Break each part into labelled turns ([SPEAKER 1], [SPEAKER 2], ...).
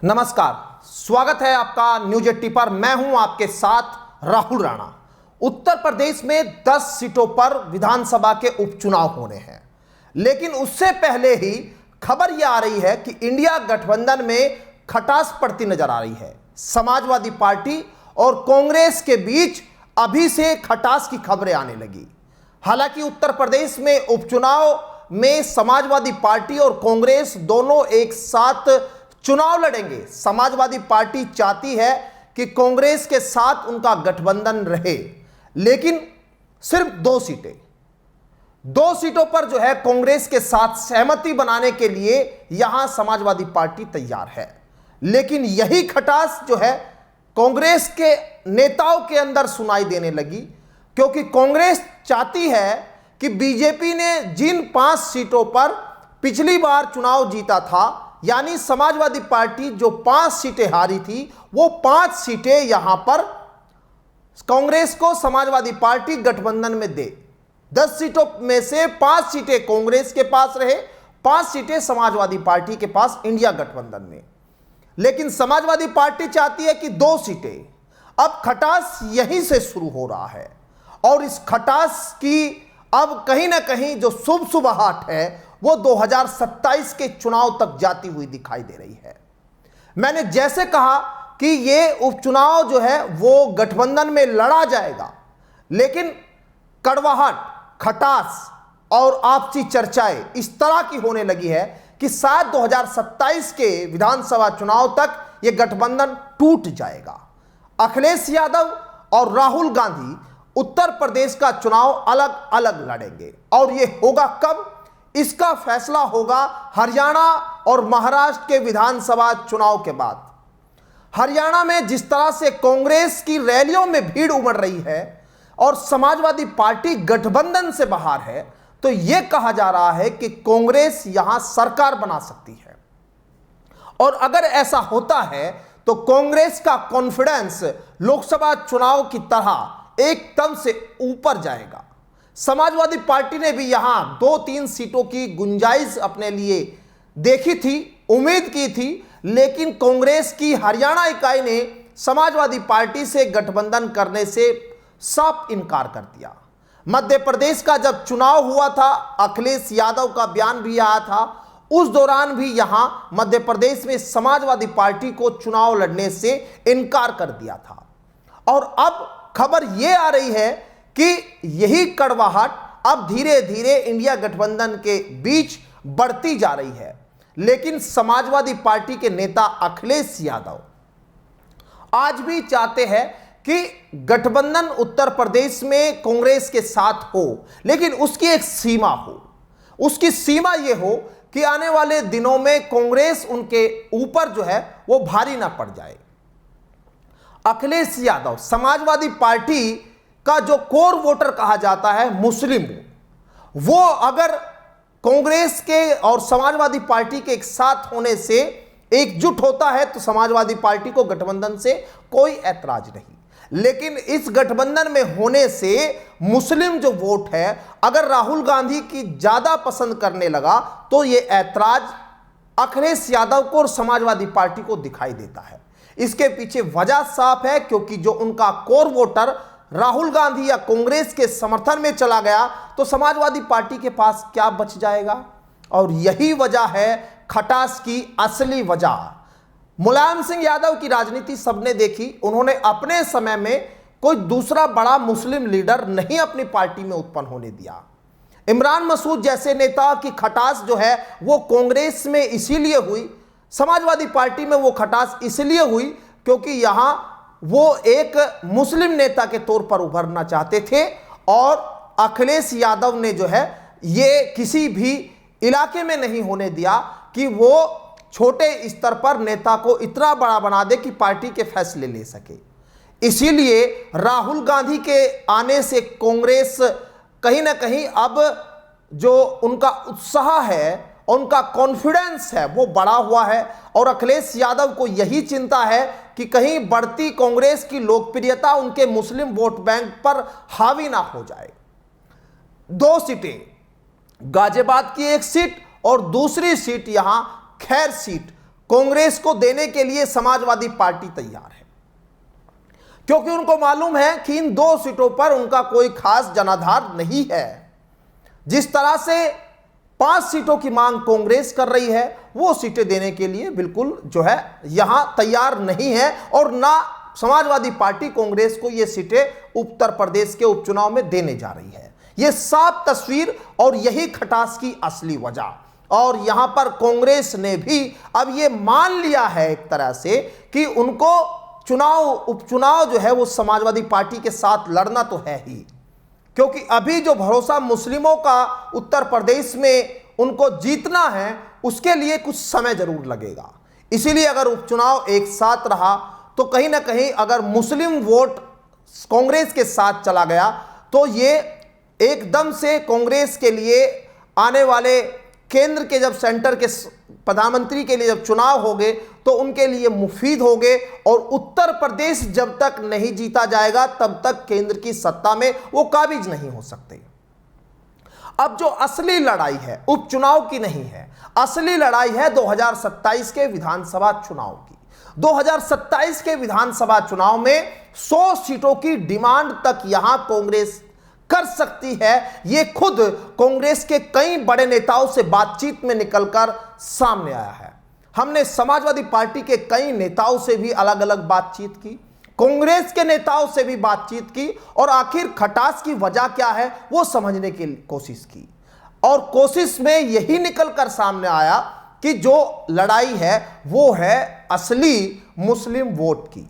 [SPEAKER 1] नमस्कार, स्वागत है आपका न्यूज 80 पर। मैं हूं आपके साथ राहुल राणा। उत्तर प्रदेश में 10 सीटों पर विधानसभा के उपचुनाव होने हैं, लेकिन उससे पहले ही खबर यह आ रही है कि इंडिया गठबंधन में खटास पड़ती नजर आ रही है। समाजवादी पार्टी और कांग्रेस के बीच अभी से खटास की खबरें आने लगी। हालांकि उत्तर प्रदेश में उपचुनाव में समाजवादी पार्टी और कांग्रेस दोनों एक साथ चुनाव लड़ेंगे। समाजवादी पार्टी चाहती है कि कांग्रेस के साथ उनका गठबंधन रहे, लेकिन सिर्फ दो सीटों पर जो है कांग्रेस के साथ सहमति बनाने के लिए यहां समाजवादी पार्टी तैयार है। लेकिन यही खटास जो है कांग्रेस के नेताओं के अंदर सुनाई देने लगी, क्योंकि कांग्रेस चाहती है कि बीजेपी ने जिन 5 सीटों पर पिछली बार चुनाव जीता था, यानी समाजवादी पार्टी जो 5 सीटें हारी थी, वो 5 सीटें यहां पर कांग्रेस को समाजवादी पार्टी गठबंधन में दे। 10 सीटों में से 5 सीटें कांग्रेस के पास रहे, 5 सीटें समाजवादी पार्टी के पास इंडिया गठबंधन में। लेकिन समाजवादी पार्टी चाहती है कि 2 सीटें। अब खटास यहीं से शुरू हो रहा है और इस खटास की अब कहीं ना कहीं जो सुबसुबाहट है वो 2027 के चुनाव तक जाती हुई दिखाई दे रही है। मैंने जैसे कहा कि ये उपचुनाव जो है वो गठबंधन में लड़ा जाएगा, लेकिन कड़वाहट, खटास और आपसी चर्चाएं इस तरह की होने लगी है कि शायद 2027 के विधानसभा चुनाव तक ये गठबंधन टूट जाएगा। अखिलेश यादव और राहुल गांधी उत्तर प्रदेश का चुनाव अलग अलग लड़ेंगे और ये होगा कब, इसका फैसला होगा हरियाणा और महाराष्ट्र के विधानसभा चुनाव के बाद। हरियाणा में जिस तरह से कांग्रेस की रैलियों में भीड़ उमड़ रही है और समाजवादी पार्टी गठबंधन से बाहर है, तो यह कहा जा रहा है कि कांग्रेस यहां सरकार बना सकती है। और अगर ऐसा होता है तो कांग्रेस का कॉन्फिडेंस लोकसभा चुनाव की तरह एकदम से ऊपर जाएगा। समाजवादी पार्टी ने भी यहां 2-3 सीटों की गुंजाइश अपने लिए देखी थी, उम्मीद की थी, लेकिन कांग्रेस की हरियाणा इकाई ने समाजवादी पार्टी से गठबंधन करने से साफ इनकार कर दिया। मध्य प्रदेश का जब चुनाव हुआ था, अखिलेश यादव का बयान भी आया था, उस दौरान भी यहां मध्य प्रदेश में समाजवादी पार्टी को चुनाव लड़ने से इनकार कर दिया था। और अब खबर यह आ रही है कि यही कड़वाहट अब धीरे धीरे इंडिया गठबंधन के बीच बढ़ती जा रही है। लेकिन समाजवादी पार्टी के नेता अखिलेश यादव आज भी चाहते हैं कि गठबंधन उत्तर प्रदेश में कांग्रेस के साथ हो, लेकिन उसकी एक सीमा हो। उसकी सीमा यह हो कि आने वाले दिनों में कांग्रेस उनके ऊपर जो है वो भारी ना पड़ जाए। अखिलेश यादव समाजवादी पार्टी का जो कोर वोटर कहा जाता है मुस्लिम, वो अगर कांग्रेस के और समाजवादी पार्टी के एक साथ होने से एकजुट होता है तो समाजवादी पार्टी को गठबंधन से कोई ऐतराज नहीं। लेकिन इस गठबंधन में होने से मुस्लिम जो वोट है अगर राहुल गांधी की ज्यादा पसंद करने लगा तो यह ऐतराज अखिलेश यादव को और समाजवादी पार्टी को दिखाई देता है। इसके पीछे वजह साफ है, क्योंकि जो उनका कोर वोटर राहुल गांधी या कांग्रेस के समर्थन में चला गया तो समाजवादी पार्टी के पास क्या बच जाएगा। और यही वजह है खटास की असली वजह। मुलायम सिंह यादव की राजनीति सबने देखी, उन्होंने अपने समय में कोई दूसरा बड़ा मुस्लिम लीडर नहीं अपनी पार्टी में उत्पन्न होने दिया। इमरान मसूद जैसे नेता की खटास जो है वो कांग्रेस में इसीलिए हुई, समाजवादी पार्टी में वो खटास इसलिए हुई क्योंकि यहां वो एक मुस्लिम नेता के तौर पर उभरना चाहते थे। और अखिलेश यादव ने जो है ये किसी भी इलाके में नहीं होने दिया कि वो छोटे स्तर पर नेता को इतना बड़ा बना दे कि पार्टी के फैसले ले सके। इसीलिए राहुल गांधी के आने से कांग्रेस कहीं ना कहीं अब जो उनका उत्साह है, उनका कॉन्फिडेंस है वो बढ़ा हुआ है। और अखिलेश यादव को यही चिंता है कि कहीं बढ़ती कांग्रेस की लोकप्रियता उनके मुस्लिम वोट बैंक पर हावी ना हो जाए। 2 सीटें, गाजियाबाद की 1 सीट और दूसरी सीट यहां खैर सीट कांग्रेस को देने के लिए समाजवादी पार्टी तैयार है, क्योंकि उनको मालूम है कि इन 2 सीटों पर उनका कोई खास जनाधार नहीं है। जिस तरह से 5 सीटों की मांग कांग्रेस कर रही है, वो सीटें देने के लिए बिल्कुल जो है यहां तैयार नहीं है, और ना समाजवादी पार्टी कांग्रेस को ये सीटें उत्तर प्रदेश के उपचुनाव में देने जा रही है। ये साफ तस्वीर और यही खटास की असली वजह। और यहां पर कांग्रेस ने भी अब ये मान लिया है एक तरह से कि उनको उपचुनाव जो है वो समाजवादी पार्टी के साथ लड़ना तो है ही, क्योंकि अभी जो भरोसा मुस्लिमों का उत्तर प्रदेश में उनको जीतना है, उसके लिए कुछ समय जरूर लगेगा। इसीलिए अगर उपचुनाव एक साथ रहा तो कहीं ना कहीं अगर मुस्लिम वोट कांग्रेस के साथ चला गया तो ये एकदम से कांग्रेस के लिए आने वाले केंद्र के जब सेंटर के प्रधानमंत्री के लिए जब चुनाव होंगे तो उनके लिए मुफीद होंगे, और उत्तर प्रदेश जब तक नहीं जीता जाएगा तब तक केंद्र की सत्ता में वो काबिज नहीं हो सकते। अब जो असली लड़ाई है उपचुनाव की नहीं है, असली लड़ाई है 2027 के विधानसभा चुनाव की। 2027 के विधानसभा चुनाव में 100 सीटों की डिमांड तक यहां कांग्रेस कर सकती है। यह खुद कांग्रेस के कई बड़े नेताओं से बातचीत में निकलकर सामने आया है। हमने समाजवादी पार्टी के कई नेताओं से भी अलग अलग बातचीत की, कांग्रेस के नेताओं से भी बातचीत की, और आखिर खटास की वजह क्या है वो समझने की कोशिश की। और कोशिश में यही निकलकर सामने आया कि जो लड़ाई है वो है असली मुस्लिम वोट की।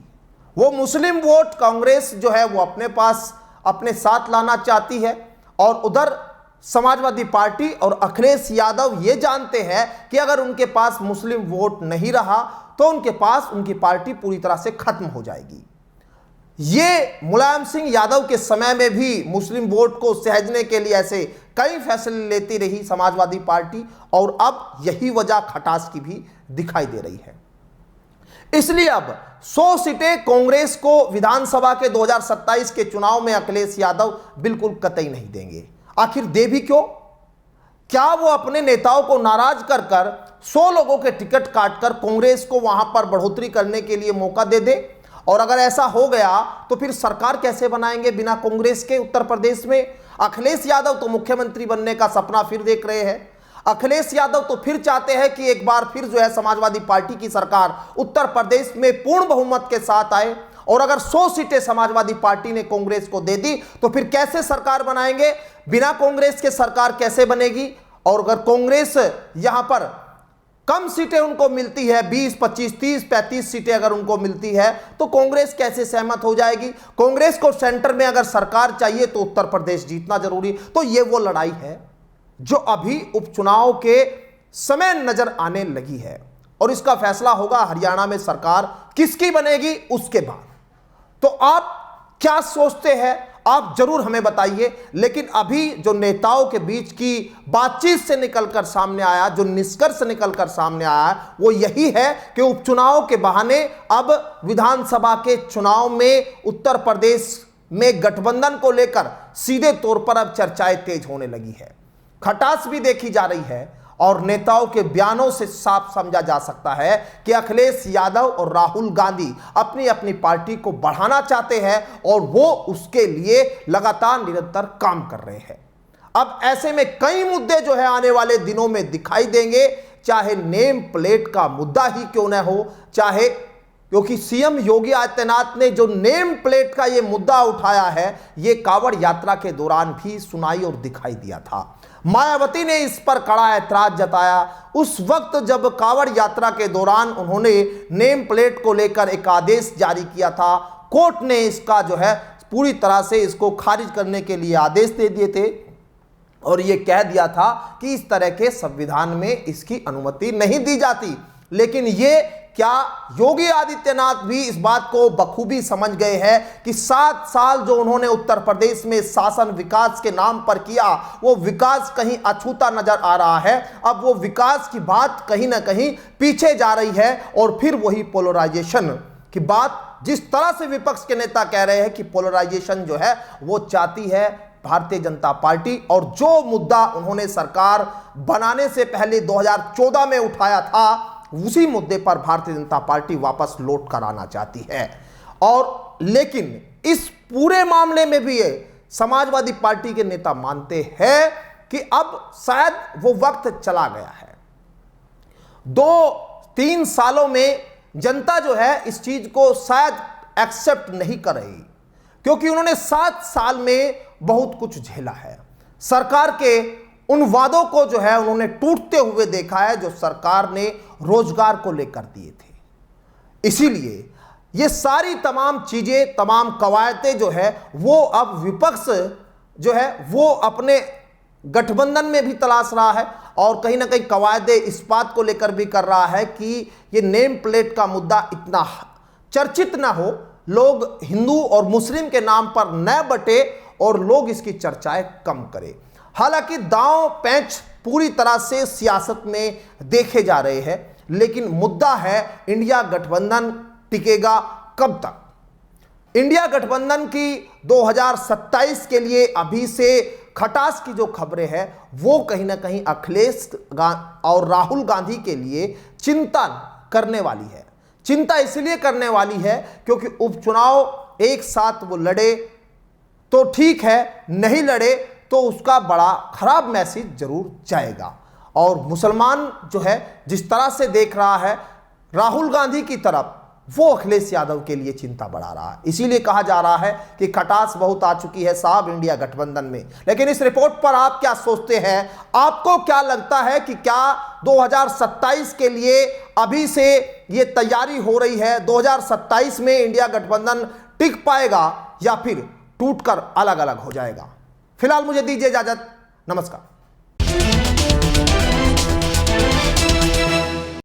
[SPEAKER 1] वो मुस्लिम वोट कांग्रेस जो है वो अपने पास अपने साथ लाना चाहती है, और उधर समाजवादी पार्टी और अखिलेश यादव ये जानते हैं कि अगर उनके पास मुस्लिम वोट नहीं रहा तो उनके पास उनकी पार्टी पूरी तरह से खत्म हो जाएगी। ये मुलायम सिंह यादव के समय में भी मुस्लिम वोट को सहेजने के लिए ऐसे कई फैसले लेती रही समाजवादी पार्टी, और अब यही वजह खटास की भी दिखाई दे रही है। इसलिए अब 100 सीटें कांग्रेस को विधानसभा के 2027 के चुनाव में अखिलेश यादव बिल्कुल कतई नहीं देंगे। आखिर दे भी क्यों? क्या वो अपने नेताओं को नाराज कर 100 लोगों के टिकट काटकर कांग्रेस को वहां पर बढ़ोतरी करने के लिए मौका दे दे? और अगर ऐसा हो गया तो फिर सरकार कैसे बनाएंगे बिना कांग्रेस के उत्तर प्रदेश में? अखिलेश यादव तो मुख्यमंत्री बनने का सपना फिर देख रहे हैं। अखिलेश यादव तो फिर चाहते हैं कि एक बार फिर जो है समाजवादी पार्टी की सरकार उत्तर प्रदेश में पूर्ण बहुमत के साथ आए, और अगर 100 सीटें समाजवादी पार्टी ने कांग्रेस को दे दी तो फिर कैसे सरकार बनाएंगे? बिना कांग्रेस के सरकार कैसे बनेगी? और अगर कांग्रेस यहां पर कम सीटें उनको मिलती है, 20, 25, 30, 35 सीटें अगर उनको मिलती है तो कांग्रेस कैसे सहमत हो जाएगी? कांग्रेस को सेंटर में अगर सरकार चाहिए तो उत्तर प्रदेश जीतना जरूरी। तो ये वो लड़ाई है जो अभी उपचुनाव के समय नजर आने लगी है, और इसका फैसला होगा हरियाणा में सरकार किसकी बनेगी उसके बाद। तो आप क्या सोचते हैं आप जरूर हमें बताइए। लेकिन अभी जो नेताओं के बीच की बातचीत से निकलकर सामने आया, जो निष्कर्ष निकलकर सामने आया, वो यही है कि उपचुनाव के बहाने अब विधानसभा के चुनाव में उत्तर प्रदेश में गठबंधन को लेकर सीधे तौर पर अब चर्चाएं तेज होने लगी है। खटास भी देखी जा रही है, और नेताओं के बयानों से साफ समझा जा सकता है कि अखिलेश यादव और राहुल गांधी अपनी अपनी पार्टी को बढ़ाना चाहते हैं, और वो उसके लिए लगातार निरंतर काम कर रहे हैं। अब ऐसे में कई मुद्दे जो है आने वाले दिनों में दिखाई देंगे, चाहे नेम प्लेट का मुद्दा ही क्यों न हो, चाहे क्योंकि सीएम योगी आदित्यनाथ ने जो नेम प्लेट का ये मुद्दा उठाया है, ये कांवड़ यात्रा के दौरान भी सुनाई और दिखाई दिया था। मायावती ने इस पर कड़ा ऐतराज जताया उस वक्त जब कांवड़ यात्रा के दौरान उन्होंने नेम प्लेट को लेकर एक आदेश जारी किया था। कोर्ट ने इसका जो है पूरी तरह से इसको खारिज करने के लिए आदेश दे दिए थे, और यह कह दिया था कि इस तरह के संविधान में इसकी अनुमति नहीं दी जाती। लेकिन ये क्या योगी आदित्यनाथ भी इस बात को बखूबी समझ गए हैं कि 7 साल जो उन्होंने उत्तर प्रदेश में शासन विकास के नाम पर किया, वो विकास कहीं अछूता नजर आ रहा है। अब वो विकास की बात कहीं ना कहीं पीछे जा रही है, और फिर वही पोलराइजेशन की बात, जिस तरह से विपक्ष के नेता कह रहे हैं कि पोलराइजेशन जो है वो चाहती है भारतीय जनता पार्टी, और जो मुद्दा उन्होंने सरकार बनाने से पहले 2014 में उठाया था उसी मुद्दे पर भारतीय जनता पार्टी वापस लौट कर आना चाहती है। और लेकिन इस पूरे मामले में भी ये समाजवादी पार्टी के नेता मानते हैं कि अब शायद वो वक्त चला गया है। 2-3 सालों में जनता जो है इस चीज को शायद एक्सेप्ट नहीं कर रही, क्योंकि उन्होंने 7 साल में बहुत कुछ झेला है। सरकार के उन वादों को जो है उन्होंने टूटते हुए देखा है जो सरकार ने रोजगार को लेकर दिए थे। इसीलिए ये सारी तमाम चीजें, तमाम कवायदें जो है वो अब विपक्ष जो है वो अपने गठबंधन में भी तलाश रहा है और कहीं ना कहीं कवायदे इस बात को लेकर भी कर रहा है कि ये नेम प्लेट का मुद्दा इतना चर्चित ना हो, लोग हिंदू और मुस्लिम के नाम पर न बटे और लोग इसकी चर्चाएं कम करें। हालांकि दांव पैंच पूरी तरह से सियासत में देखे जा रहे हैं, लेकिन मुद्दा है इंडिया गठबंधन टिकेगा कब तक। इंडिया गठबंधन की 2027 के लिए अभी से खटास की जो खबरें हैं वो कहीं ना कहीं अखिलेश और राहुल गांधी के लिए चिंता करने वाली है। चिंता इसलिए करने वाली है क्योंकि उपचुनाव एक साथ वो लड़े तो ठीक है, नहीं लड़े तो उसका बड़ा खराब मैसेज जरूर जाएगा। और मुसलमान जो है जिस तरह से देख रहा है राहुल गांधी की तरफ, वो अखिलेश यादव के लिए चिंता बढ़ा रहा है। इसीलिए कहा जा रहा है कि खटास बहुत आ चुकी है साहब इंडिया गठबंधन में। लेकिन इस रिपोर्ट पर आप क्या सोचते हैं? आपको क्या लगता है कि क्या 2027 के लिए अभी से ये तैयारी हो रही है? 2027 में इंडिया गठबंधन टिक पाएगा या फिर टूटकर अलग अलग हो जाएगा? फिलहाल मुझे दीजिए इजाजत, नमस्कार।